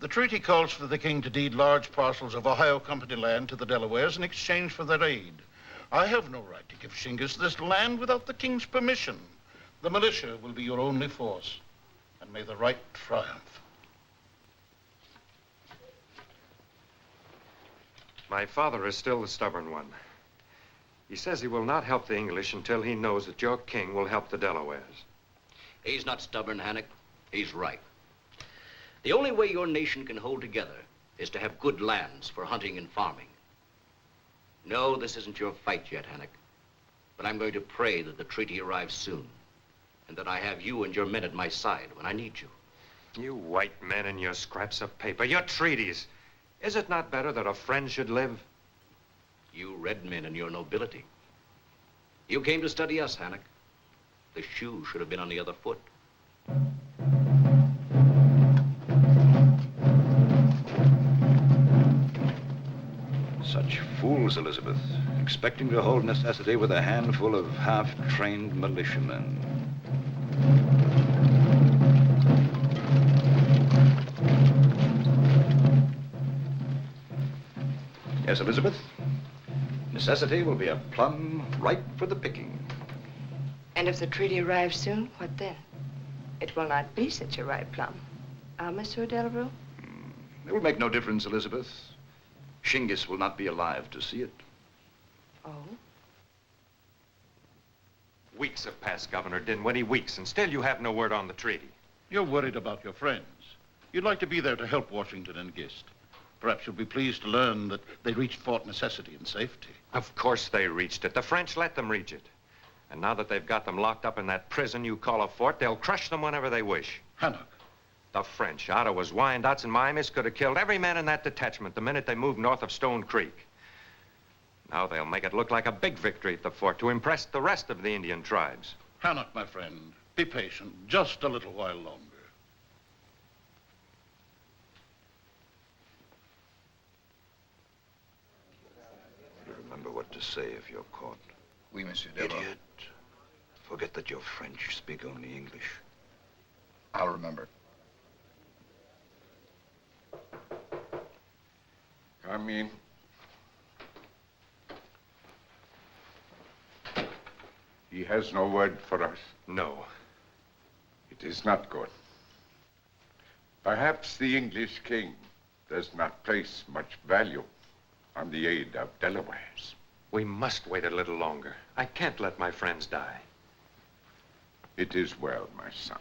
The treaty calls for the king to deed large parcels of Ohio Company land to the Delawares in exchange for their aid. I have no right to give Shingus this land without the king's permission. The militia will be your only force, and may the right triumph. My father is still the stubborn one. He says he will not help the English until he knows that your king will help the Delawares. He's not stubborn, Hannock. He's right. The only way your nation can hold together is to have good lands for hunting and farming. No, this isn't your fight yet, Hannock. But I'm going to pray that the treaty arrives soon, and that I have you and your men at my side when I need you. You white men and your scraps of paper, your treaties. Is it not better that a friend should live? You red men and your nobility. You came to study us, Hannock. The shoe should have been on the other foot. Such fools, Elizabeth, expecting to hold Necessity with a handful of half-trained militiamen. Yes, Elizabeth? Necessity will be a plum ripe for the picking. And if the treaty arrives soon, what then? It will not be such a ripe plum. Ah, Monsieur Delaware? It will make no difference, Elizabeth. Shingus will not be alive to see it. Oh? Weeks have passed, Governor Dinwiddie, weeks, and still you have no word on the treaty. You're worried about your friends. You'd like to be there to help Washington and Gist. Perhaps you'll be pleased to learn that they reached Fort Necessity in safety. Of course they reached it. The French let them reach it. And now that they've got them locked up in that prison you call a fort, they'll crush them whenever they wish. Hannock. The French, Ottawas, Wyandots, and Miamis could have killed every man in that detachment the minute they moved north of Stone Creek. Now they'll make it look like a big victory at the fort to impress the rest of the Indian tribes. Hannock, my friend, be patient just a little while longer. You remember what to say if you're caught. Oui, Monsieur Delaware. Idiot. Forget that your French speak only English. I'll remember. Come in. He has no word for us. No. It is not good. Perhaps the English king does not place much value on the aid of Delawares. We must wait a little longer. I can't let my friends die. It is well, my son.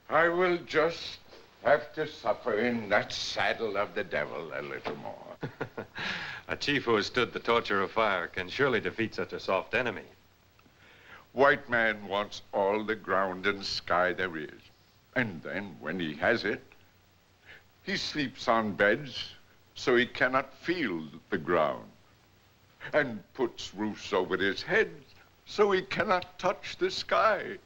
I will just have to suffer in that saddle of the devil a little more. A chief who has stood the torture of fire can surely defeat such a soft enemy. White man wants all the ground and sky there is. And then, when he has it, he sleeps on beds so he cannot feel the ground, and puts roofs over his head so he cannot touch the sky.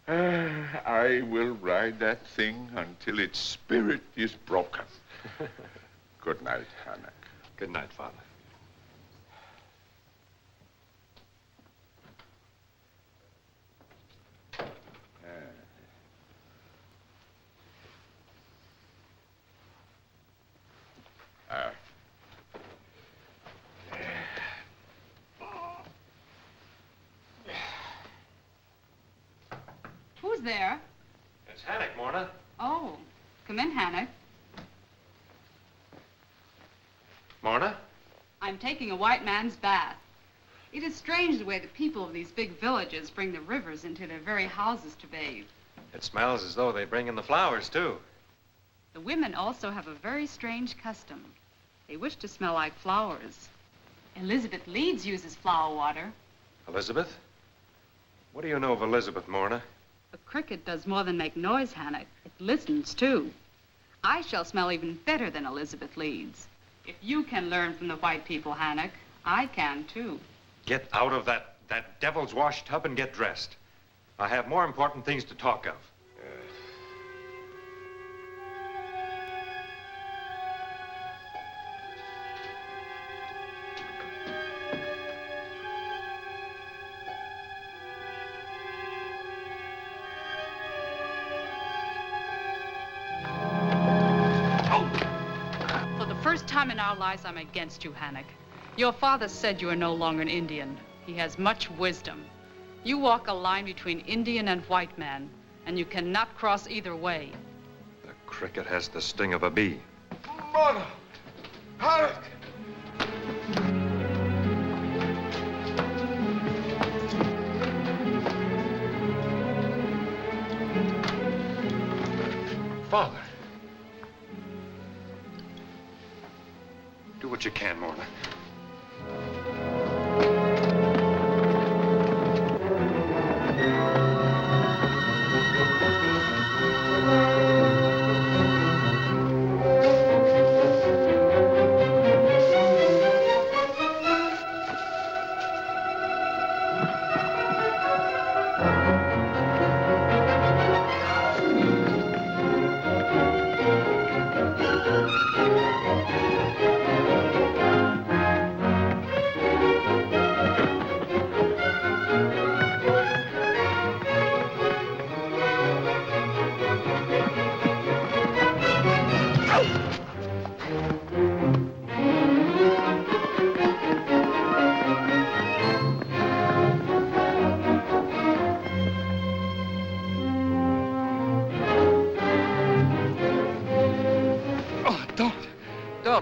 I will ride that thing until its spirit is broken. Good night, Hanek. Good night, Father. Who's there? It's Hanek, Morna. Oh, come in, Hannah. Morna? I'm taking a white man's bath. It is strange the way the people of these big villages bring the rivers into their very houses to bathe. It smells as though they bring in the flowers, too. The women also have a very strange custom. They wish to smell like flowers. Elizabeth Leeds uses flower water. Elizabeth? What do you know of Elizabeth, Morna? A cricket does more than make noise, Hannah. It listens, too. I shall smell even better than Elizabeth Leeds. If you can learn from the white people, Hannah, I can, too. Get out of that devil's wash tub and get dressed. I have more important things to talk of. For the first time in our lives, I'm against you, Hannock. Your father said you are no longer an Indian. He has much wisdom. You walk a line between Indian and white man, and you cannot cross either way. The cricket has the sting of a bee. Mona! Hanek! Father. Do what you can, Morna.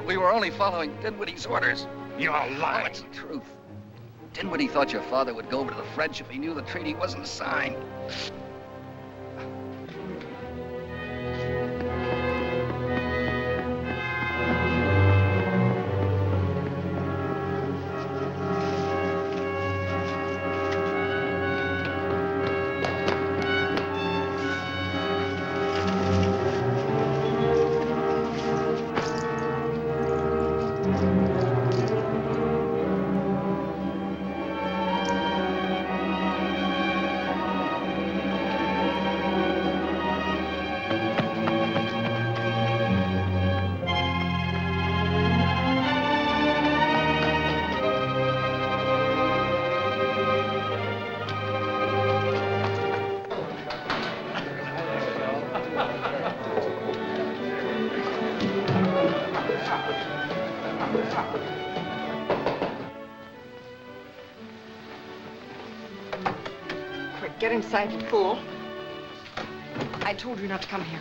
We were only following Dinwiddie's orders. You're lying. Oh, it's the truth. Dinwiddie thought your father would go over to the French if he knew the treaty wasn't signed. Get inside, you fool. I told you not to come here.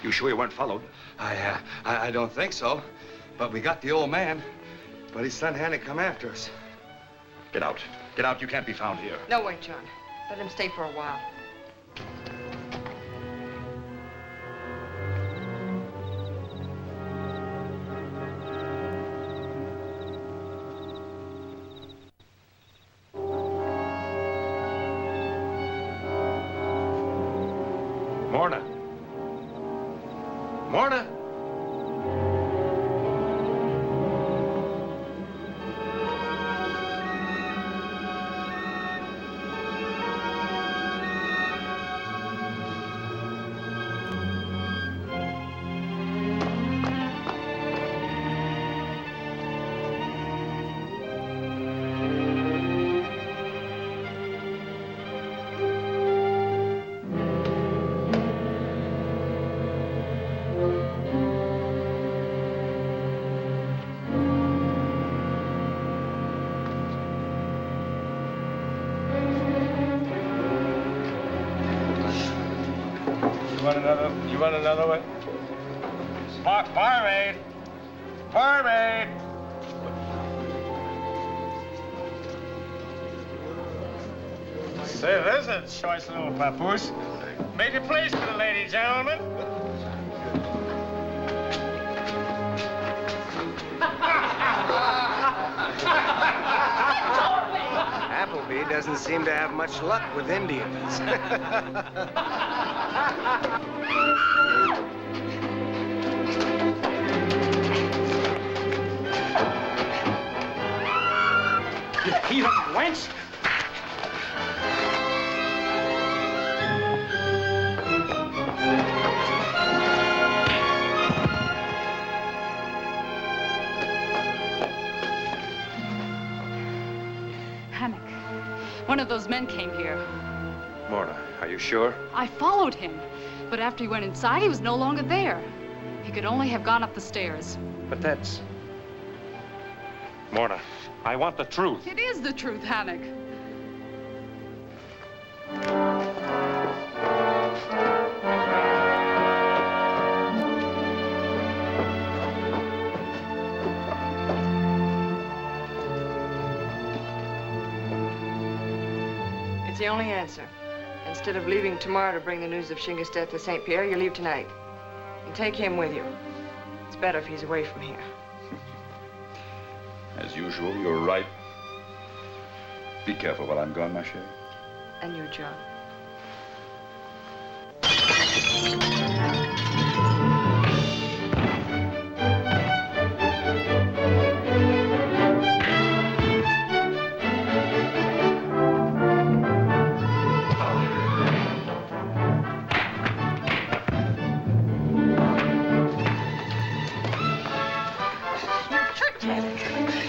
You sure you weren't followed? I don't think so. But we got the old man. But his son had to come after us. Get out. Get out. You can't be found here. No way, John. Let him stay for a while. Morna. Morna. You want another one? Barmaid! Barmaid! Say, there's a choice little papoose. Make a place for the lady, gentlemen. Appleby doesn't seem to have much luck with Indians. You heathen wench! Hammock. One of those men came here. Morna, are you sure? I followed him, but after he went inside, he was no longer there. He could only have gone up the stairs. But that's... Morna, I want the truth. It is the truth, Hammock. It's the only answer. Instead of leaving tomorrow to bring the news of Shinga's death to St. Pierre, you leave tonight. And take him with you. It's better if he's away from here. As usual, you're right. Be careful while I'm gone, ma chérie. And you, John.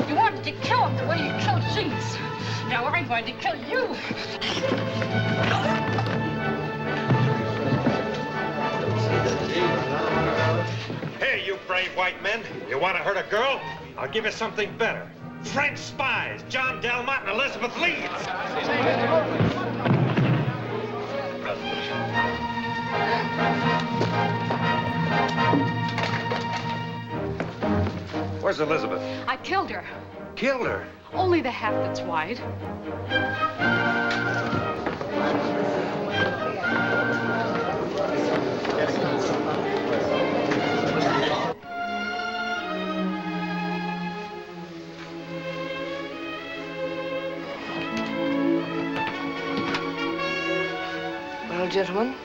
You wanted to kill him the way you killed Shingas. Now I'm going to kill you. Hey, you brave white men. You want to hurt a girl? I'll give you something better. French spies, John Delmont and Elizabeth Leeds. Where's Elizabeth? I killed her. Killed her? Only the half that's wide. Well, gentlemen,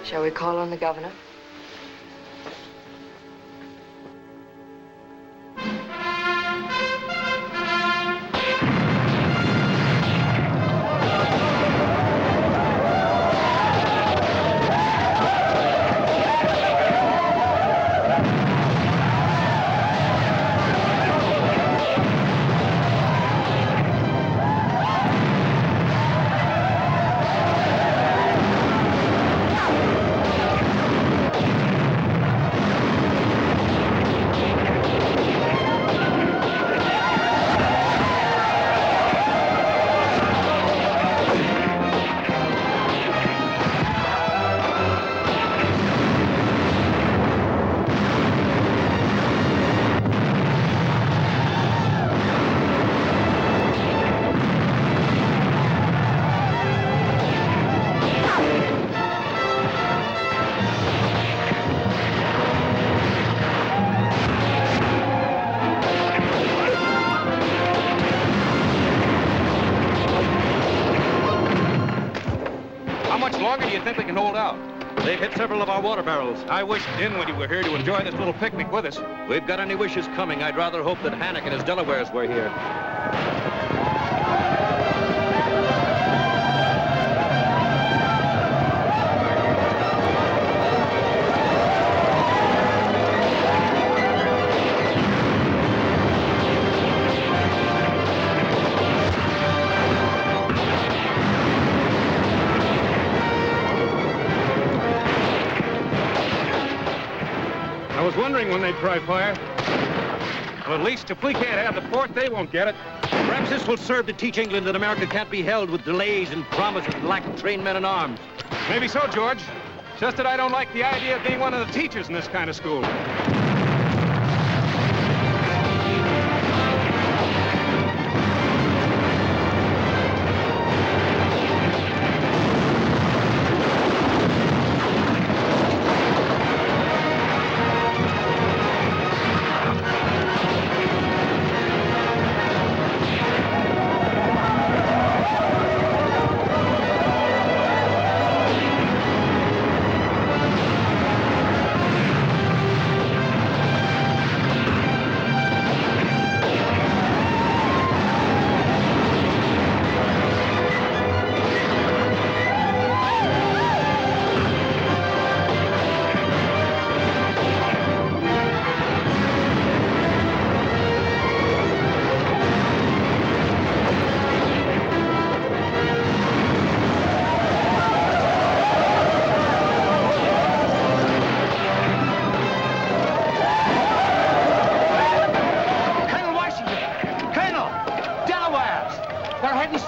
shall we call on the governor? longer do you think we can hold out? They've hit several of our water barrels. I wish Dinwiddie were here to enjoy this little picnic with us. We've got any wishes coming. I'd rather hope that Hannock and his Delawares were here. I was wondering when they'd try fire. Well, at least if we can't have the fort, they won't get it. Perhaps this will serve to teach England that America can't be held with delays and promises and lack of trained men and arms. Maybe so, George. Just that I don't like the idea of being one of the teachers in this kind of school.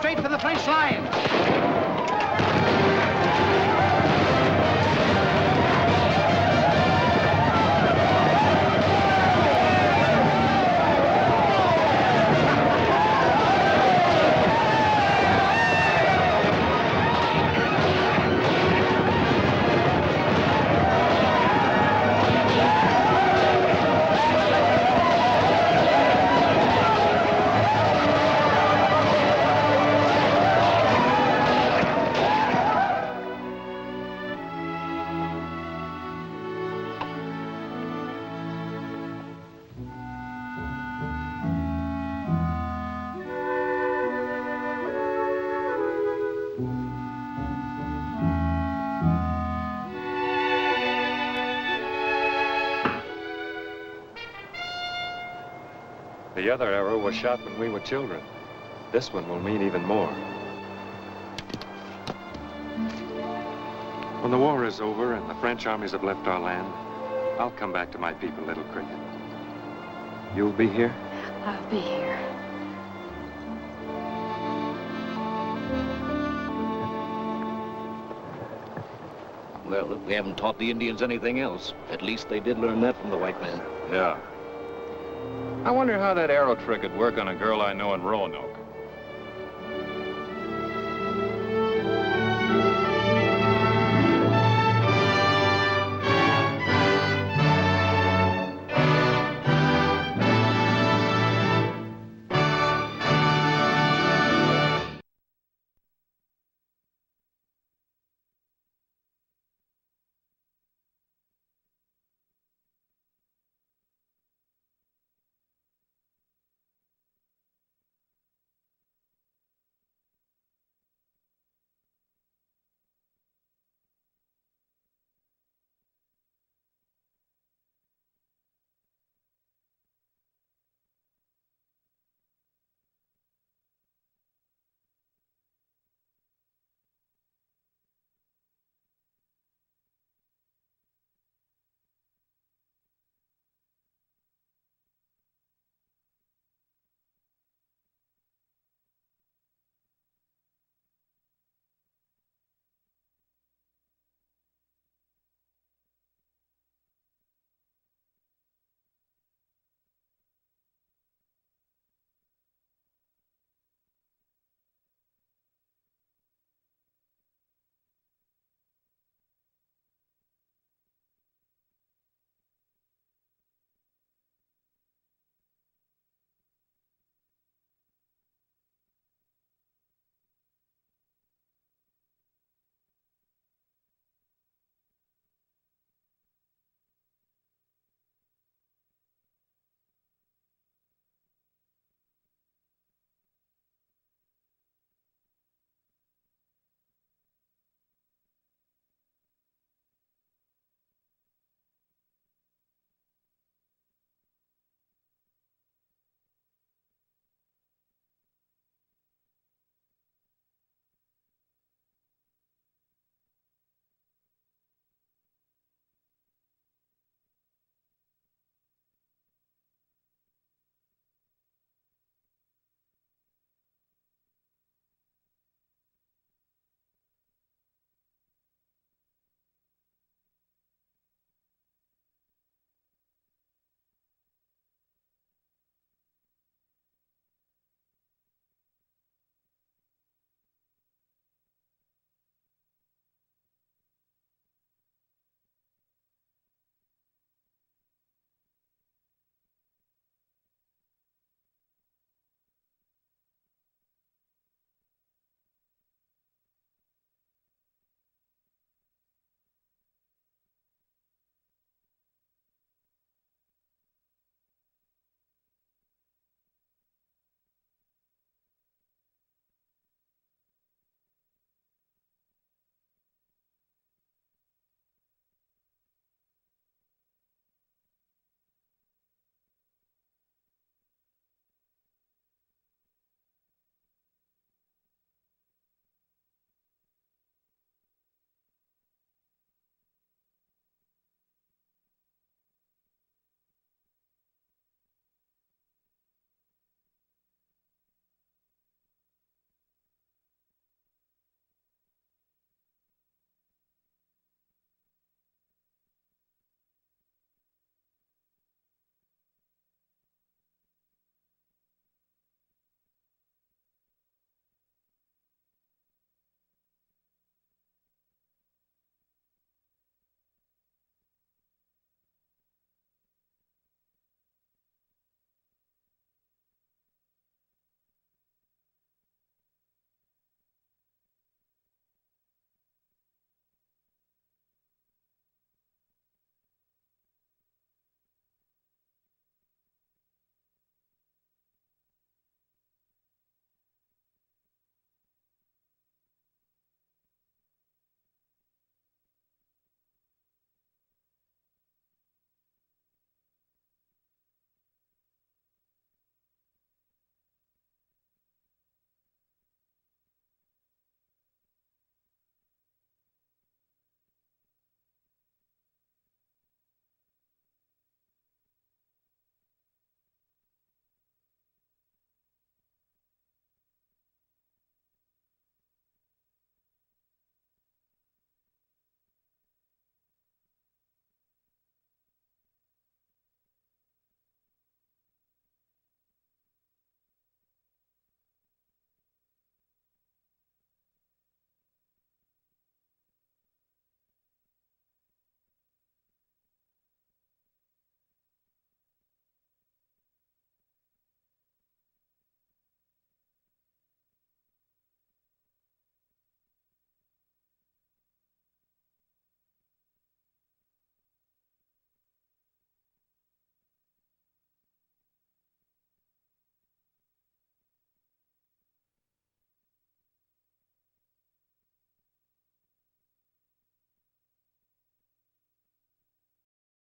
straight for the French lines. The other arrow was shot when we were children. This one will mean even more. When the war is over and the French armies have left our land, I'll come back to my people, Little Cricket. You'll be here? I'll be here. Well, if we haven't taught the Indians anything else, at least they did learn that from the white man. Yeah. I wonder how that arrow trick would work on a girl I know in Roanoke.